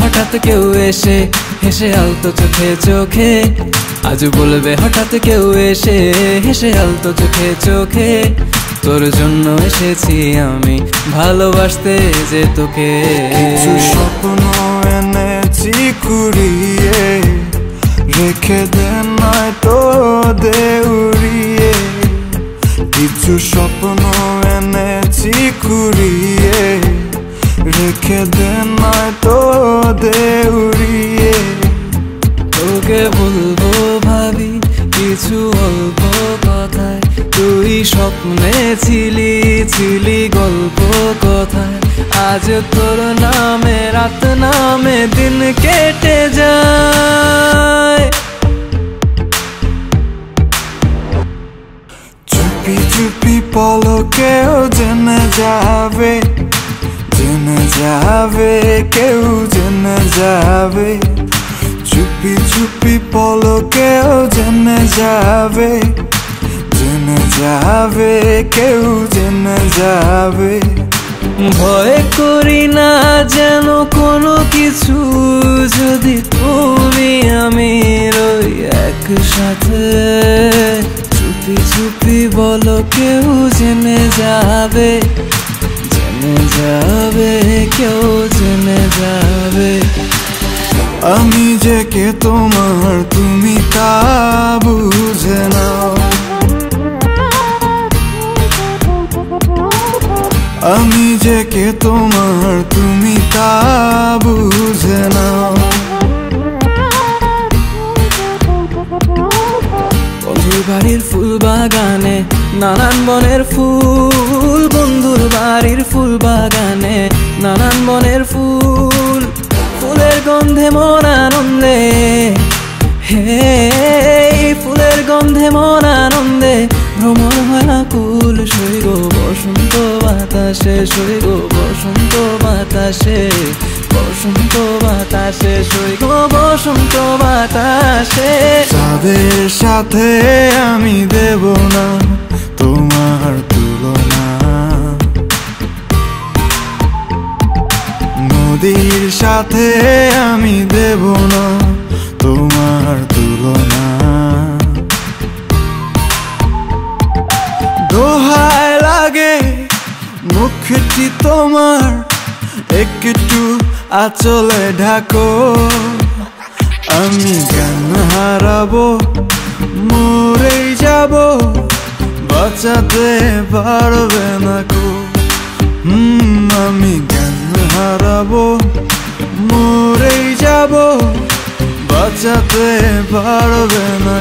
হঠাৎ কেউ এসে হেসে আলতো চোখে চোখে, আজ বলবে হঠাৎ কেউ এসে হেসে আলতো চোখে চোখে, তোর জন্য এসেছি আমি ভালোবাসতে যে তোকে। কিছু স্বপ্ন এনেছি কুড়িয়ে, রেখে দে নয়তো দে উড়িয়ে। কিছু স্বপ্ন এনেছি কুড়িয়ে, রেখে দে নয়তো দে উড়িয়ে। তোকে বলবো ভাবি কিছু অল্প কথায়, তুই স্বপ্নে ছিলি ছিলি গল্প কথায়, আজ তোর নামে রাত নামে দিন কেটে যায়। চুপি চুপি পলকেও জেনে যাবে, জেনে যাবে কেউ জেনে যাবে। চুপি চুপি পলকেও জেনে যাবে, জেনে যাবে কেউ জেনে যাবে। ভয় করি না যেন কোনো কিছু, যদি তুমি আমি রই একসাথে। চুপি চুপি বলো কেউ জেনে যাবে, জেনে যাবে কেউ জেনে যাবে। আমি যে কে তোমার তুমি তা বুঝে নাও, আমি যে কে তোমার তুমি তা বুঝে নাও। বন্ধুর বাড়ির ফুল বাগানে নানান বনের ফুল, বন্ধুর বাড়ির ফুল বাগানে নানান বনের ফুল, ফুলের গন্ধে মন আনন্দে, হে ফুলের গন্ধে মন আনন্দে ভ্রমর হয় আকুল। সইগ বসন্ত বাতাসে, সইগ বসন্ত বাতাসে, বসন্ত বাতাসে, সইগ বসন্ত বাতাসে। তাদের সাথে আমি দেব না তোমার তুলনা, নদীর সাথে আমি দেব না তোমার তুলনা। দোহায় লাগে মুখটি তোমার, একটু আঁচলে ঢাকো। আমি জ্ঞান হারাবো, মরেই যাব, বাঁচাতে পারবে না কো। আমি জ্ঞান হারাবো, মরেই যাব, বাঁচাতে পারবে না।